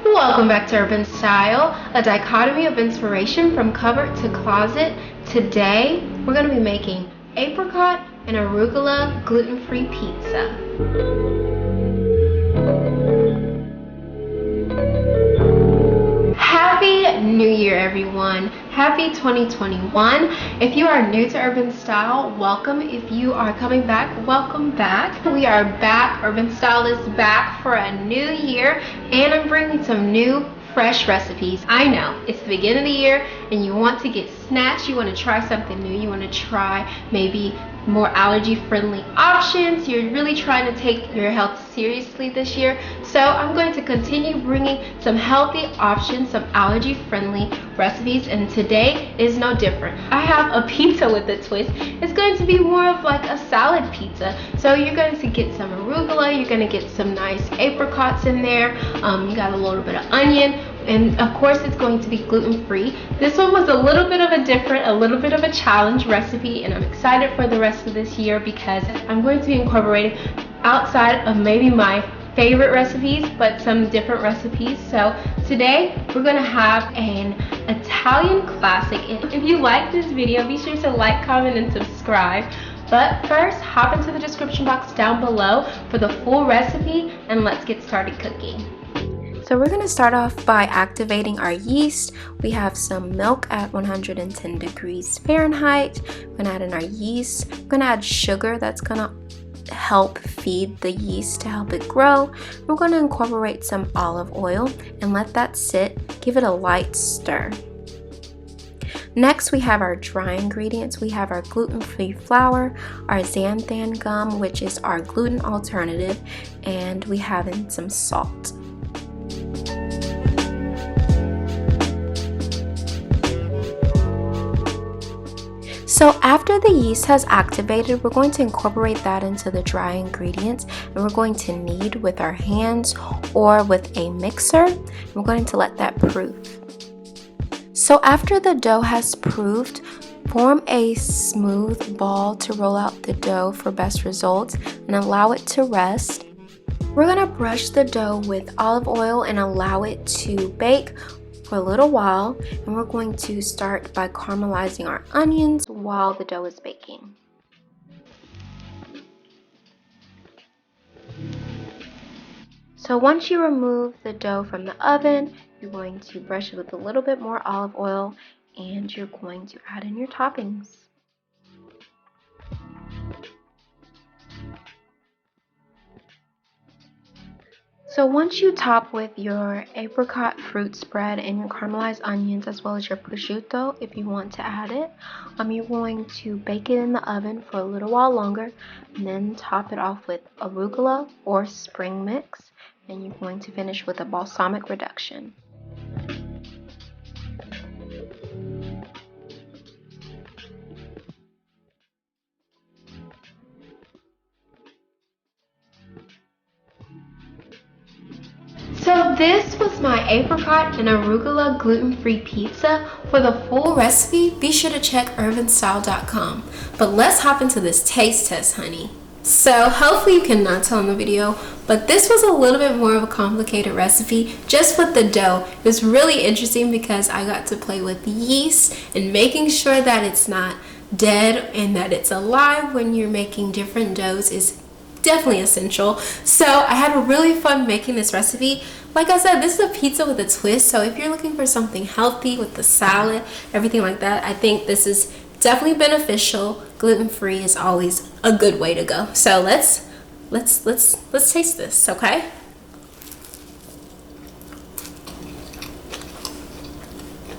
Welcome back to Herbenstyle, a dichotomy of inspiration from cupboard to closet. Today, we're going to be making apricot and arugula gluten-free pizza. Happy New Year, everyone. Happy 2021. If you are new to Herbenstyle, welcome. If you are coming back, welcome back. We are back. Herbenstyle is back for a new year, and I'm bringing some new fresh recipes. I know it's the beginning of the year and you want to get snatched, you want to try something new, you want to try maybe more allergy-friendly options. You're really trying to take your health seriously this year. So I'm going to continue bringing some healthy options, some allergy-friendly recipes, and today is no different. I have a pizza with a twist. It's going to be more of like a salad pizza. So you're going to get some arugula, you're going to get some nice apricots in there, you got a little bit of onion, and of course it's going to be gluten-free. This one was a little bit of a challenge recipe, and I'm excited for the rest of this year because I'm going to be incorporating outside of maybe my favorite recipes, but some different recipes. So today we're going to have an Italian classic. And if you like this video, be sure to like, comment, and subscribe. But first, hop into the description box down below for the full recipe, and let's get started cooking. So we're going to start off by activating our yeast. We have some milk at 110 degrees Fahrenheit. We're going to add in our yeast. We're going to add sugar. That's going to help feed the yeast to help it grow. We're going to incorporate some olive oil and let that sit. Give it a light stir. Next, we have our dry ingredients. We have our gluten-free flour, our xanthan gum, which is our gluten alternative, and we have in some salt. So after the yeast has activated, we're going to incorporate that into the dry ingredients, and we're going to knead with our hands or with a mixer. And we're going to let that proof. So after the dough has proofed, form a smooth ball to roll out the dough for best results and allow it to rest. We're going to brush the dough with olive oil and allow it to bake for a little while, and we're going to start by caramelizing our onions while the dough is baking. So once you remove the dough from the oven, you're going to brush it with a little bit more olive oil, and you're going to add in your toppings. So once you top with your apricot fruit spread and your caramelized onions as well as your prosciutto, if you want to add it, you're going to bake it in the oven for a little while longer, and then top it off with arugula or spring mix, and you're going to finish with a balsamic reduction. So this was my apricot and arugula gluten-free pizza. For the full recipe, be sure to check herbenstyle.com. But let's hop into this taste test, honey. So hopefully you cannot tell in the video, but this was a little bit more of a complicated recipe just with the dough. It was really interesting because I got to play with yeast and making sure that it's not dead and that it's alive when you're making different doughs is definitely essential. So I had really fun making this recipe. Like I said, this is a pizza with a twist, so if you're looking for something healthy with the salad, everything like that, I think this is definitely beneficial. Gluten-free is always a good way to go. So let's taste this, okay?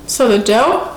So the dough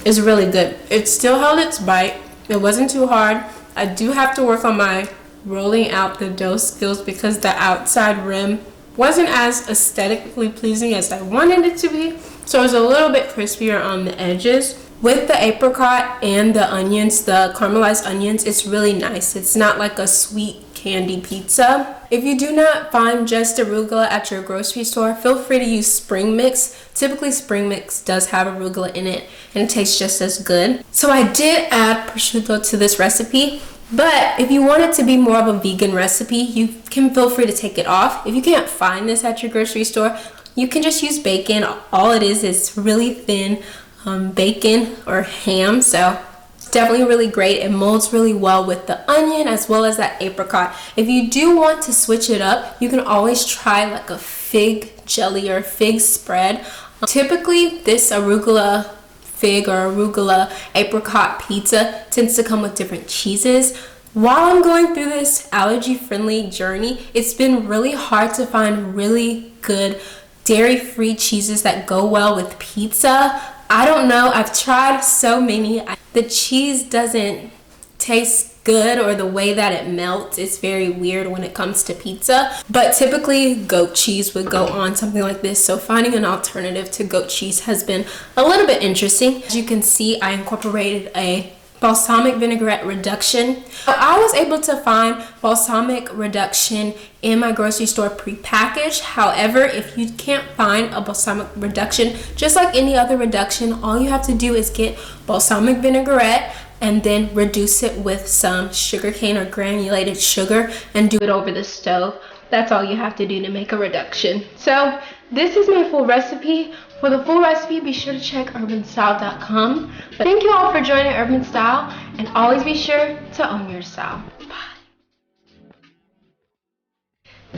is really good. It still held its bite. It wasn't too hard. I do have to work on my rolling out the dough skills because the outside rim wasn't as aesthetically pleasing as I wanted it to be, so it was a little bit crispier on the edges. With the apricot and the onions, the caramelized onions, it's really nice. It's not like a sweet candy pizza. If you do not find just arugula at your grocery store, feel free to use spring mix. Typically spring mix does have arugula in it and it tastes just as good. So I did add prosciutto to this recipe, but if you want it to be more of a vegan recipe, you can feel free to take it off. If you can't find this at your grocery store, you can just use bacon. All it is really thin bacon or ham, so it's definitely really great. It molds really well with the onion as well as that apricot. If you do want to switch it up, you can always try like a fig jelly or fig spread. Typically this arugula fig or arugula apricot pizza tends to come with different cheeses. While I'm going through this allergy-friendly journey, it's been really hard to find really good dairy-free cheeses that go well with pizza. I don't know, I've tried so many. The cheese doesn't taste good, or the way that it melts is very weird when it comes to pizza. But typically goat cheese would go on something like this, so finding an alternative to goat cheese has been a little bit interesting. As you can see, I incorporated a balsamic vinaigrette reduction. I was able to find balsamic reduction in my grocery store pre-packaged. However, if you can't find a balsamic reduction, just like any other reduction, all you have to do is get balsamic vinaigrette and then reduce it with some sugarcane or granulated sugar and do it over the stove. That's all you have to do to make a reduction. So this is my full recipe. For the full recipe, be sure to check Herbenstyle.com. But thank you all for joining Herbenstyle, and always be sure to own your style. Bye.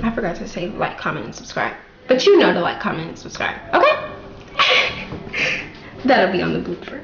I forgot to say like, comment, and subscribe. But you know to like, comment, and subscribe, okay? That'll be on the blooper.